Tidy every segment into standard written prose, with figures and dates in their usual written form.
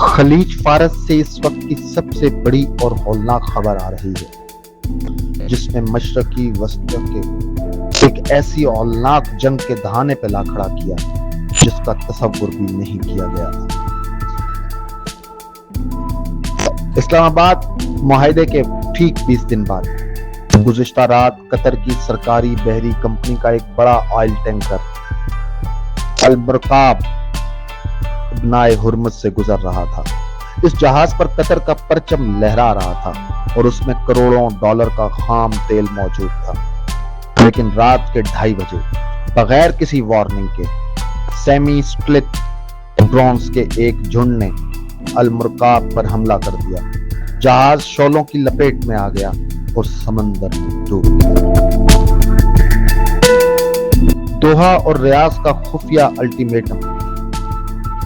خلیج فارس سے اس وقت کی سب سے بڑی اور ہولناک خبر آ رہی ہے، جس نے مشرقی وسط کے ایک ایسی ہولناک جنگ کے دہانے پہ لا کھڑا کیا جس کا تصور بھی نہیں کیا گیا تھا۔ اسلام آباد معاہدے کے ٹھیک 20 دن بعد گزشتہ رات قطر کی سرکاری بحری کمپنی کا ایک بڑا آئل ٹینکر المرکاب ابنائے ہرمز سے گزر رہا تھا۔ اس جہاز پر قطر کا پرچم لہرا رہا تھا اور اس میں کروڑوں ڈالر کا خام تیل موجود تھا، لیکن رات کے 2:30 بجے بغیر کسی وارننگ کے سیمی سپلٹ ڈرونز کے ایک جھنڈ نے المرکاب پر حملہ کر دیا۔ جہاز شعلوں کی لپیٹ میں آ گیا اور سمندر میں ڈوب گیا۔ دوحہ اور ریاض کا خفیہ الٹیمیٹم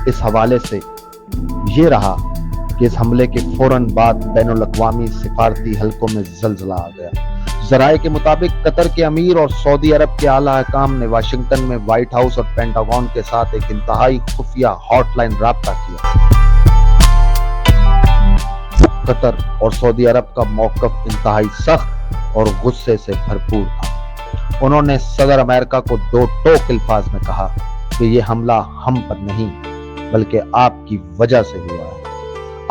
اس حوالے سے یہ رہا کہ اس حملے کے فوراً بعد بین الاقوامی سفارتی حلقوں میں زلزلہ آ گیا۔ ذرائع کے مطابق قطر کے امیر اور سعودی عرب کے اعلیٰ حکام نے واشنگٹن میں وائٹ ہاؤس اور پینٹاگون کے ساتھ ایک انتہائی خفیہ ہاٹ لائن رابطہ کیا۔ قطر اور سعودی عرب کا موقف انتہائی سخت اور غصے سے بھرپور تھا۔ انہوں نے صدر امریکہ کو 2 ٹوک الفاظ میں کہا کہ یہ حملہ ہم پر نہیں بلکہ آپ کی وجہ سے ہوا ہے۔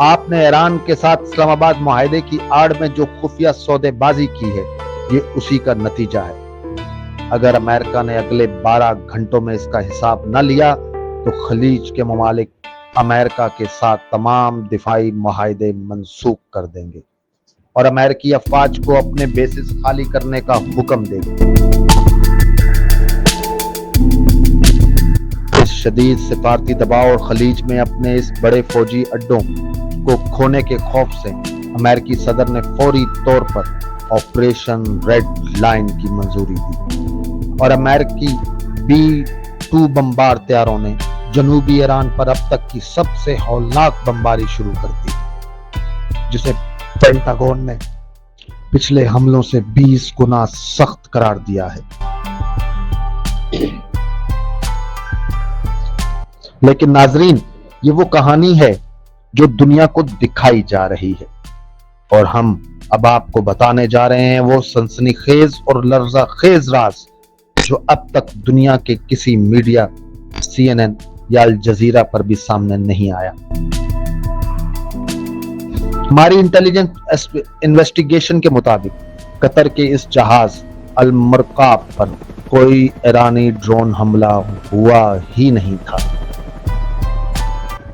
آپ نے ایران کے ساتھ اسلام آباد معاہدے کی آڑ میں جو خفیہ سودے بازی کی ہے، یہ اسی کا نتیجہ ہے۔ اگر امریکہ نے اگلے 12 گھنٹوں میں اس کا حساب نہ لیا تو خلیج کے ممالک امریکہ کے ساتھ تمام دفاعی معاہدے منسوخ کر دیں گے اور امریکی افواج کو اپنے بیسز خالی کرنے کا حکم دیں گے۔ اس شدید سفارتی دباؤ اور خلیج میں اپنے اس بڑے فوجی اڈوں کو کھونے کے خوف سے امریکی صدر نے فوری طور پر آپریشن ریڈ لائن کی منظوری دی اور امریکی B-2 بمبار طیاروں نے جنوبی ایران پر اب تک کی سب سے ہولناک بمباری شروع کر دی، جسے پینٹاگون نے پچھلے حملوں سے 20 گنا سخت قرار دیا ہے۔ لیکن ناظرین، یہ وہ کہانی ہے جو دنیا کو دکھائی جا رہی ہے، اور ہم اب آپ کو بتانے جا رہے ہیں وہ سنسنی خیز اور لرزہ خیز راز جو اب تک دنیا کے کسی میڈیا، CNN یا الجزیرہ پر بھی سامنے نہیں آیا۔ ہماری انٹیلیجنس انویسٹیگیشن کے مطابق قطر کے اس جہاز المرکاب پر کوئی ایرانی ڈرون حملہ ہوا ہی نہیں تھا۔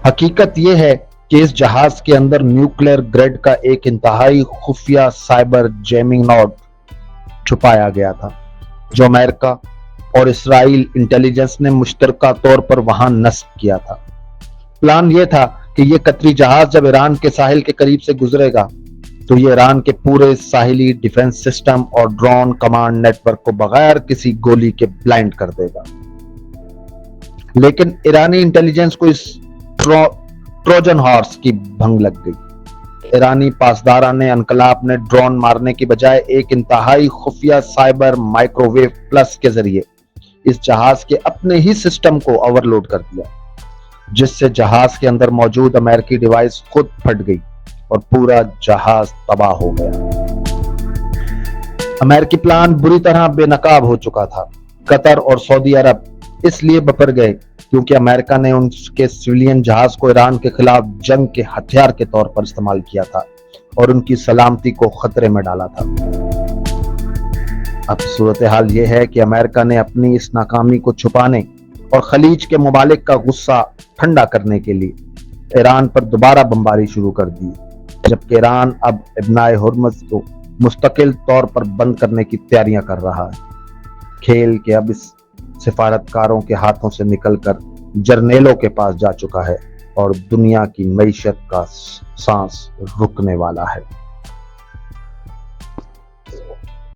حقیقت یہ ہے کہ اس جہاز کے اندر نیوکلیئر گریڈ کا ایک انتہائی خفیہ سائبر جیمنگ نوڈ چھپایا گیا تھا، جو امریکہ اور اسرائیل انٹیلیجنس نے مشترکہ طور پر وہاں نصب کیا تھا۔ پلان یہ تھا کہ یہ قطری جہاز جب ایران کے ساحل کے قریب سے گزرے گا تو یہ ایران کے پورے ساحلی ڈیفنس سسٹم اور ڈرون کمانڈ نیٹ ورک کو بغیر کسی گولی کے بلائنڈ کر دے گا۔ لیکن ایرانی انٹیلیجنس کو اس ٹروجن ہارس کی بھنگ لگ گئی۔ ایرانی پاسداران انقلاب نے ڈرون مارنے کی بجائے ایک انتہائی خفیہ سائبر مائکروویو پلس کے ذریعے اس جہاز کے اپنے ہی سسٹم کو اوورلوڈ کر دیا، جس سے جہاز کے اندر موجود امریکی ڈیوائس خود پھٹ گئی اور پورا جہاز تباہ ہو گیا۔ امریکی پلان بری طرح بے نقاب ہو چکا تھا۔ قطر اور سعودی عرب اس لیے بپر گئے کیونکہ امریکہ نے ان کے سویلین جہاز کو ایران کے خلاف جنگ کے ہتھیار کے طور پر استعمال کیا تھا اور ان کی سلامتی کو خطرے میں ڈالا تھا۔ اب صورتحال یہ ہے کہ امریکہ نے اپنی اس ناکامی کو چھپانے اور خلیج کے ممالک کا غصہ ٹھنڈا کرنے کے لیے ایران پر دوبارہ بمباری شروع کر دی، جبکہ ایران اب ابنائے ہرمز کو مستقل طور پر بند کرنے کی تیاریاں کر رہا ہے۔ کھیل کے اب اس سفارتکاروں کے ہاتھوں سے نکل کر جرنیلوں کے پاس جا چکا ہے اور دنیا کی معیشت کا سانس رکنے والا ہے۔